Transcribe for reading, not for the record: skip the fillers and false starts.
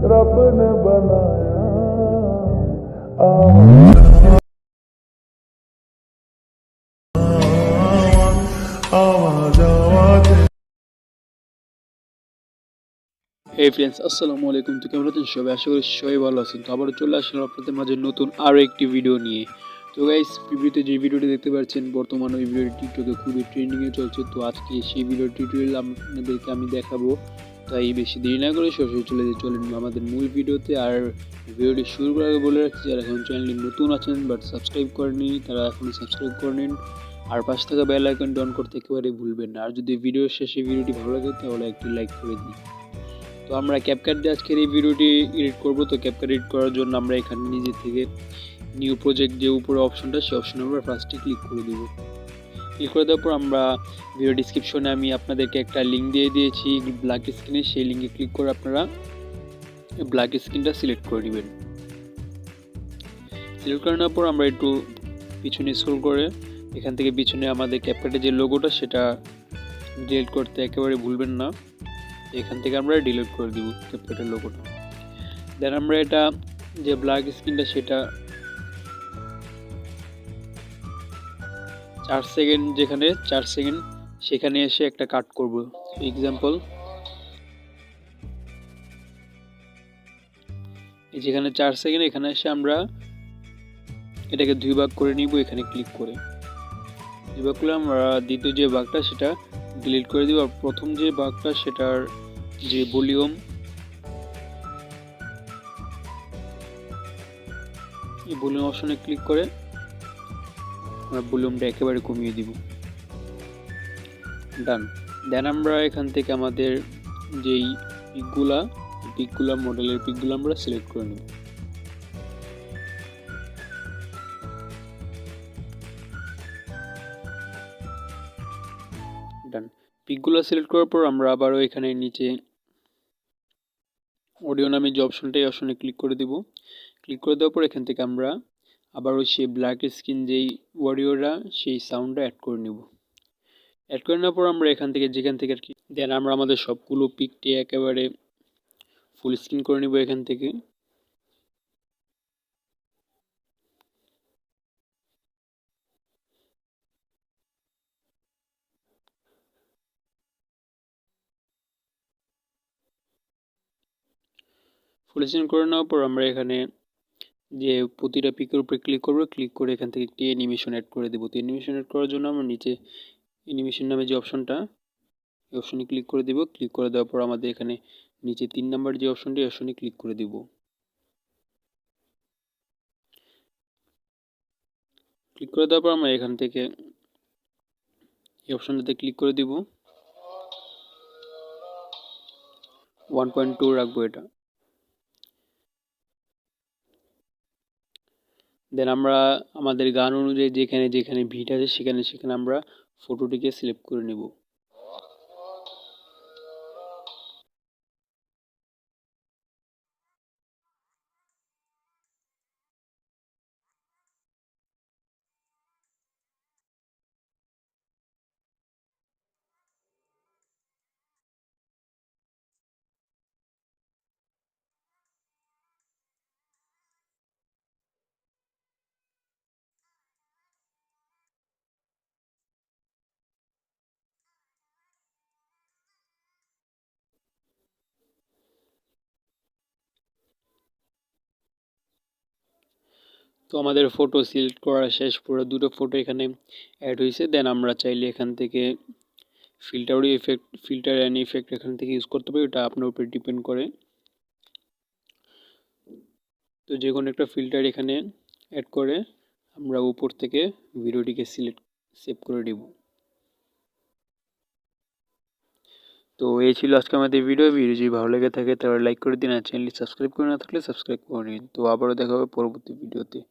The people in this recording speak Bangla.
रब ने बनाया Hey friends, আসসালামু আলাইকুম। তো কেমন আছেন সবাই? আশা করি সবাই ভালো আছেন। তো আবারও চলে আসলাম আপনাদের মাঝে নতুন আরও একটি ভিডিও নিয়ে। তো গাইস, প্রিভিউতে যে ভিডিওটি দেখতে পাচ্ছেন বর্তমানে ওই ভিডিওটি টিকটকে খুবই ট্রেন্ডিংয়ে চলছে। তো আজকে সেই ভিডিওর টিউটোরিয়াল আপনাদেরকে আমি দেখাবো। তাই বেশি দেরি না করে সরাসরি চলেন আমাদের মূল ভিডিওতে। আর ভিডিওটি শুরু করার আগে বলে রাখছি, যারা এখন চ্যানেলটি নতুন আছেন বাট সাবস্ক্রাইব করেনি তারা এখনই সাবস্ক্রাইব করে নিন। আর পাশে থাকা বেল আইকনটি অন করতে একেবারেই ভুলবেন না। আর যদি ভিডিওর শেষে ভিডিওটি ভালো লাগে তাহলে একটি লাইক করে দিন। তো আমরা ক্যাপকাট দিয়ে আজকের এই ভিডিওটি এডিট করব। তো ক্যাপকাট এডিট করার জন্য আমরা এখানে নিজে থেকে নিউ প্রজেক্ট যে উপরে অপশনটা সেই অপশনে আমরা ফার্স্টে ক্লিক করে দেব। ক্লিক করে দেওয়ার পর আমরা ভিডিও ডিসক্রিপশনে আমি আপনাদেরকে একটা লিঙ্ক দিয়ে দিয়েছি ব্ল্যাক স্ক্রিনে, সেই লিঙ্কে ক্লিক করে আপনারা ব্ল্যাক স্ক্রিনটা সিলেক্ট করে নেবেন। সিলেক্ট করে নেওয়ার পর আমরা একটু পিছনে স্ক্রল করে এখান থেকে পিছনে আমাদের ক্যাপকাটের যে লোগোটা সেটা ডিলিট করতে একেবারে ভুলবেন না। এখান থেকে আমরা ডিলিট করে দিব ক্যাপকাটের লোগোটা। দেন আমরা এটা যে ব্ল্যাক স্ক্রিনটা সেটা 4 সেকেন্ড যেখানে 4 সেকেন্ড সেখানে এসে একটা কাট করব। এক্সাম্পল যেখানে 4 সেকেন্ড এখানে এসে আমরা এটাকে 2 ভাগ করে নিব। এখানে ক্লিক করে 2 ভাগ করলে আমরা দ্বিতীয় যে ভাগটা সেটা ডিলিট করে দিব। আর প্রথম যে ভাগটা সেটার যে ভলিউম এই ভলিউম অপশনে ক্লিক করে আমরা ভলিউমটা একেবারে কমিয়ে দিব। ডান। দেন আমরা এখান থেকে আমাদের যেই পিকগুলা মডেলের পিকগুলো আমরা সিলেক্ট করে নেব। ডান। পিকগুলো সিলেক্ট করার পর আমরা আবারও এখানে নিচে অডিও নামে যে অপশনটা এই অপশনে ক্লিক করে দেব। ক্লিক করে দেওয়ার পর এখান থেকে আমরা আবারও সেই ব্ল্যাক স্ক্রিন যেই অডিওটা সেই সাউন্ডটা অ্যাড করে নেব। অ্যাড করে নেওয়ার পর আমরা এখান থেকে যেখান থেকে আর কি দেন আমরা আমাদের সবগুলো পিকটি একেবারে ফুল স্ক্রিন করে নেব। এখান থেকে ফুল স্ক্রিন করে নেওয়ার পর আমরা এখানে যে প্রতিটা পিকের উপরে ক্লিক করব। ক্লিক করে এখান থেকে একটি অ্যানিমেশন অ্যাড করে দেবো। তো অ্যানিমেশন অ্যাড করার জন্য আমরা নিচে অ্যানিমেশন নামে যে অপশনটা এই অপশনে ক্লিক করে দেব। ক্লিক করে দেওয়ার পর আমাদের এখানে নিচে 3 নাম্বার যে অপশনটি অপশনে ক্লিক করে দেব। ক্লিক করে দেওয়ার পর আমরা এখান থেকে এই অপশনটাতে ক্লিক করে দিব। 1.2 রাখবো এটা। দেন আমরা আমাদের গান অনুযায়ী যেখানে যেখানে ভিট আছে সেখানে সেখানে আমরা ফটোটিকে সিলেক্ট করে নেব। তো আমাদের ফটো সিলেক্ট করা শেষ, পুরো দুটো ফটো এখানে অ্যাড হয়েছে। দেন আমরা চাইলে এখান থেকে ফিল্টার অ্যান্ড ইফেক্ট এখান থেকে ইউজ করতে পারি, ওটা আপনার উপরে ডিপেন্ড করে। তো যে কোনো একটা ফিল্টার এখানে অ্যাড করে আমরা উপর থেকে ভিডিওটিকে সেভ করে দিব। তো এই ছিল আজকে আমাদের ভিডিও যদি ভালো লেগে থাকে তাহলে লাইক করে দিন, আর চ্যানেলটি সাবস্ক্রাইব করে না থাকলে সাবস্ক্রাইব করে নিন। তো আবারও দেখা হবে পরবর্তী ভিডিওতে।